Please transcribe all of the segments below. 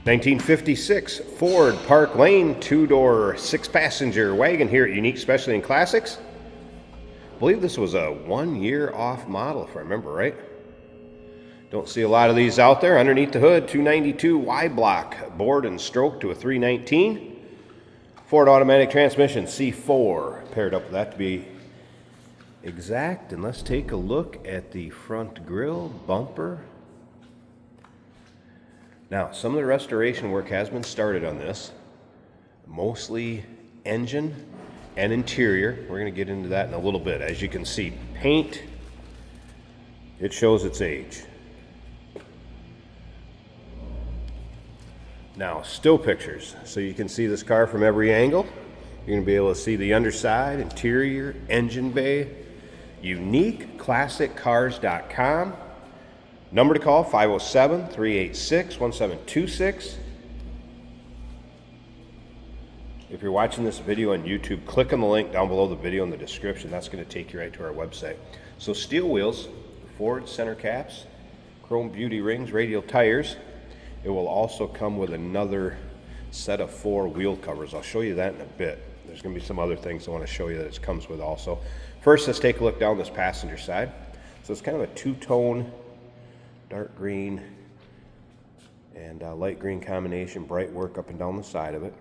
1956 Ford Parklane two-door, six-passenger wagon here at Unique Specialty and Classics. I believe this was a 1 year off model, if I remember right. Don't see a lot of these out there. Underneath the hood, 292 Y-block, bored and stroked to a 319. Ford automatic transmission, C4, paired up with that to be exact. And let's take a look at the front grille, bumper. Now, some of the restoration work has been started on this, mostly engine and interior. We're going to get into that in a little bit. As you can see, paint, it shows its age. Now, still pictures, so you can see this car from every angle. You're going to be able to see the underside, interior, engine bay. UniqueClassicCars.com. Number to call, 507-386-1726. If you're watching this video on YouTube, click on the link down below the video in the description. That's going to take you right to our website. So steel wheels, Ford center caps, chrome beauty rings, radial tires. It will also come with another set of 4 wheel covers. I'll show you that in a bit. There's going to be some other things I want to show you that it comes with also. First, let's take a look down this passenger side. So it's kind of a two-tone, dark green and light green combination, bright work up and down the side of it.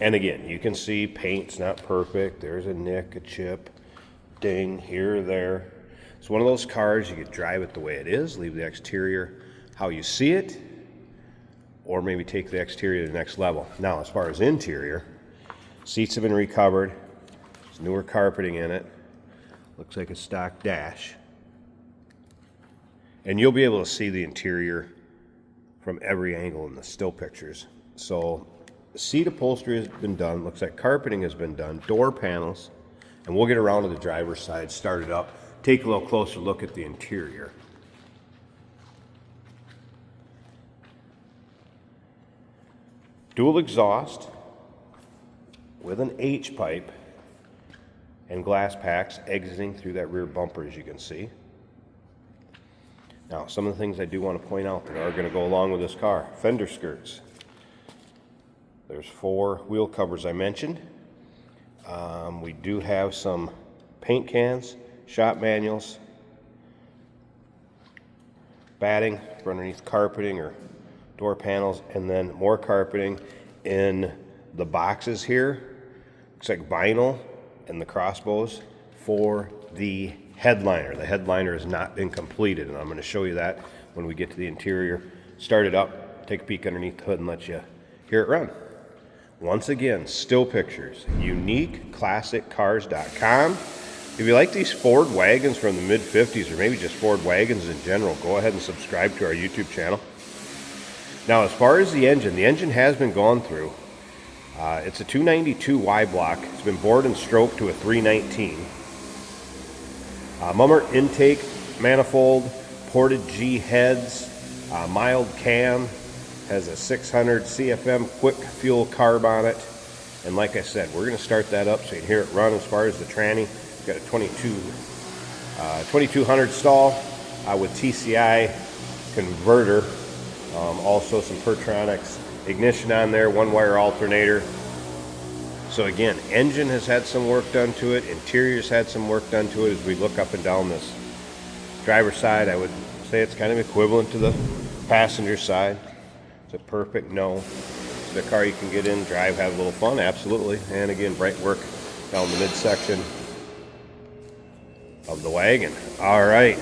And again, you can see paint's not perfect. There's a nick, a chip, ding here or there. It's one of those cars you could drive it the way it is, leave the exterior how you see it, or maybe take the exterior to the next level. Now, as far as interior, seats have been recovered. There's newer carpeting in it. Looks like a stock dash. And you'll be able to see the interior from every angle in the still pictures. So seat upholstery has been done. Looks like carpeting has been done. Door panels. And we'll get around to the driver's side, start it up, take a little closer look at the interior. Dual exhaust with an H pipe and glass packs exiting through that rear bumper, as you can see. Now, some of the things I do want to point out that are going to go along with this car. Fender skirts. There's 4 wheel covers I mentioned. We do have some paint cans, shop manuals, batting for underneath carpeting or door panels, and then more carpeting in the boxes here. Looks like vinyl and the crossbows for the headliner. The headliner has not been completed, and I'm going to show you that when we get to the interior. Start it up, take a peek underneath the hood, and let you hear it run. Once again, still pictures, UniqueClassicCars.com. If you like these Ford wagons from the mid-50s, or maybe just Ford wagons in general, go ahead and subscribe to our YouTube channel. Now, as far as the engine has been gone through. It's a 292 Y-block. It's been bored and stroked to a 319. Mummer intake, manifold, ported G heads, mild cam, has a 600 CFM quick fuel carb on it. And like I said, we're going to start that up so you can hear it run. As far as the tranny, we've got a 2200 stall with TCI converter. Also some Pertronics ignition on there, 1-wire alternator. So again, engine has had some work done to it. Interior's had some work done to it. As we look up and down this driver's side, I would say it's kind of equivalent to the passenger side. Is it perfect? No. Is it a car you can get in, drive, have a little fun? Absolutely. And again, bright work down the midsection of the wagon. All right.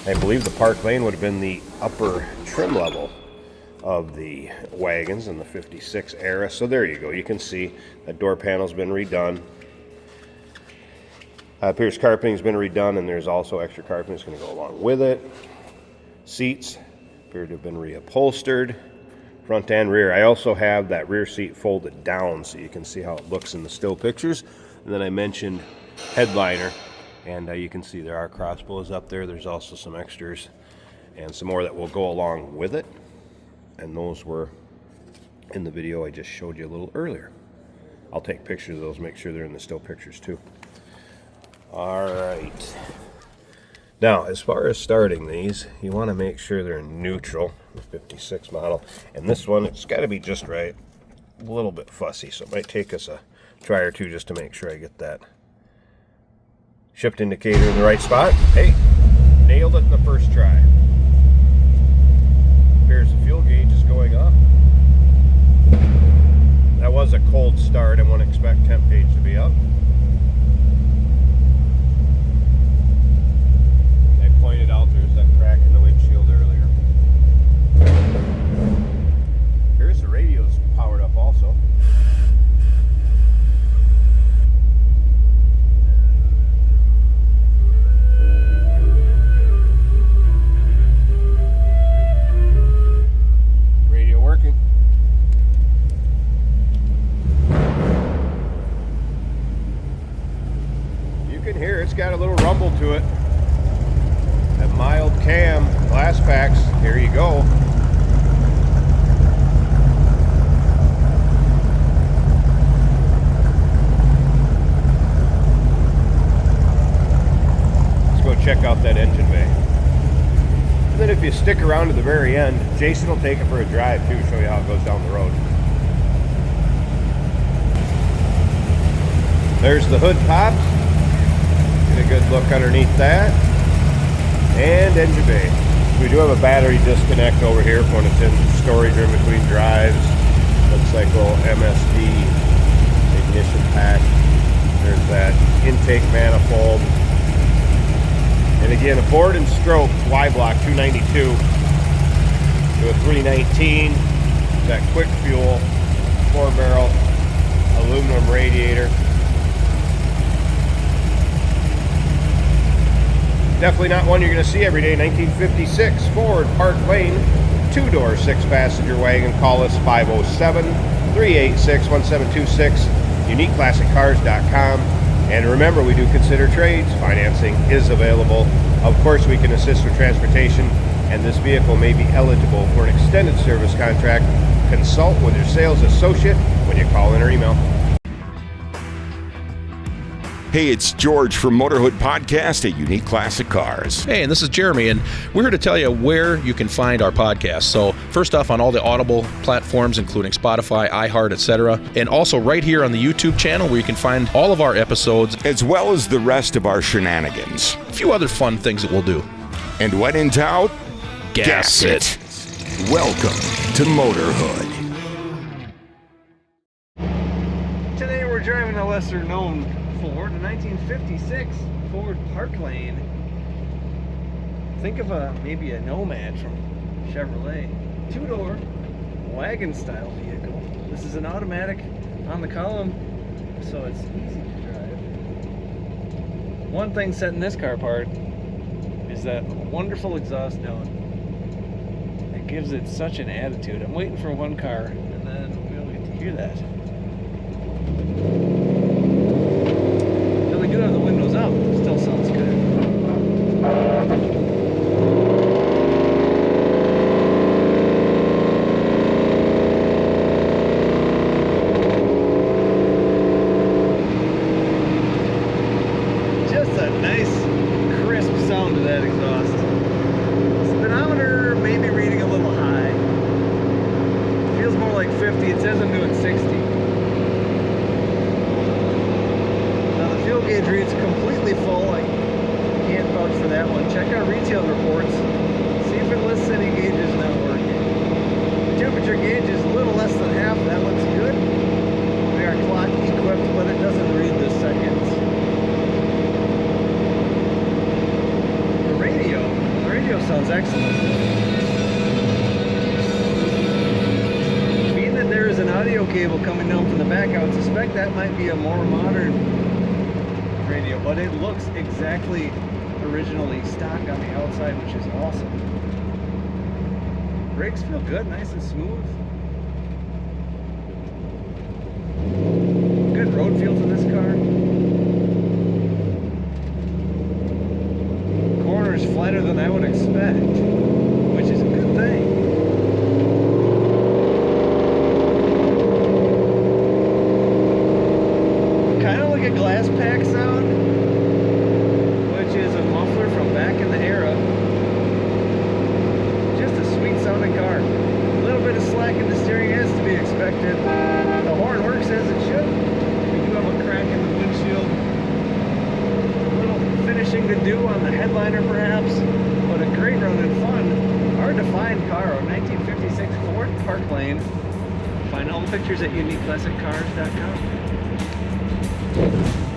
I believe the Parklane would have been the upper trim level of the wagons in the 56 era. So there you go. You can see that door panel's been redone. Pierce carpeting's been redone, and there's also extra carpeting that's going to go along with it. Seats appear to have been reupholstered, front and rear. I also have that rear seat folded down so you can see how it looks in the still pictures. And then I mentioned headliner, and you can see there are crossbows up there. There's also some extras and some more that will go along with it. And those were in the video I just showed you a little earlier. I'll take pictures of those, make sure they're in the still pictures too. All right. Now, as far as starting these, you want to make sure they're neutral, the 56 model. And this one, it's got to be just right. A little bit fussy, so it might take us a try or two just to make sure I get that shift indicator in the right spot. Hey, nailed it in the first try. Appears the fuel gauge is going up. That was a cold start. I wouldn't expect temp gauge to be up. I pointed out there's that crack in the windshield earlier. Here's the radio's powered up also. Radio working. You can hear it's got a little rumble to it. That mild cam glass packs. Here you go. Check out that engine bay. And then if you stick around to the very end, Jason will take it for a drive too, show you how it goes down the road. There's the hood pops. Get a good look underneath that. And engine bay. We do have a battery disconnect over here for when it's in storage or in between drives. Looks like a little MSD ignition pack. There's that intake manifold. And again, a Ford and Stroke Y-Block 292 to a 319. That quick fuel, 4-barrel aluminum radiator. Definitely not one you're going to see every day. 1956 Ford Parklane, 2-door, 6-passenger wagon. Call us 507-386-1726, uniqueclassiccars.com. And remember, we do consider trades. Financing is available. Of course, we can assist with transportation, and this vehicle may be eligible for an extended service contract. Consult with your sales associate when you call in or email. Hey, it's George from Motorhood Podcast at Unique Classic Cars. Hey, and this is Jeremy, and we're here to tell you where you can find our podcast. So first off, on all the Audible platforms, including Spotify, iHeart, etc., and also right here on the YouTube channel where you can find all of our episodes, as well as the rest of our shenanigans. A few other fun things that we'll do. And when in doubt, gas it. Welcome to Motorhood. Today we're driving a lesser known Ford, a 1956 Ford Parklane. Think of maybe a Nomad from Chevrolet. 2-door wagon style vehicle. This is an automatic on the column, so it's easy to drive. One thing setting this car apart is that wonderful exhaust note. It gives it such an attitude. I'm waiting for one car, and then we'll get to hear that. Do have the windows up, still sounds good. Just a nice crisp sound to that exhaust. Speedometer maybe reading a little high. Feels more like 50. It says I'm doing 60. Fuel gauge reads completely full. I can't vouch for that one. Check our retail reports. See if it lists any gauges not working. Temperature gauge is a little less than half. That looks good. We are clock equipped, but it doesn't read the seconds. The radio sounds excellent. Being that there is an audio cable coming down from the back, I would suspect that might be a more modern radio, but it looks exactly originally stock on the outside, which is awesome. Brakes feel good, nice and smooth. Good road feel to this car. Corners flatter than I would expect, which is a good thing. Kind of like a glass pack sound, which is a muffler from back back in the era. Just a sweet sounding car. A little bit of slack in the steering as to be expected. The horn works as it should. We do have a crack in the windshield. A little finishing to do on the headliner perhaps, but a great run and fun. Hard to find car, a 1956 Ford Parklane. Find all the pictures at uniqueclassiccars.com.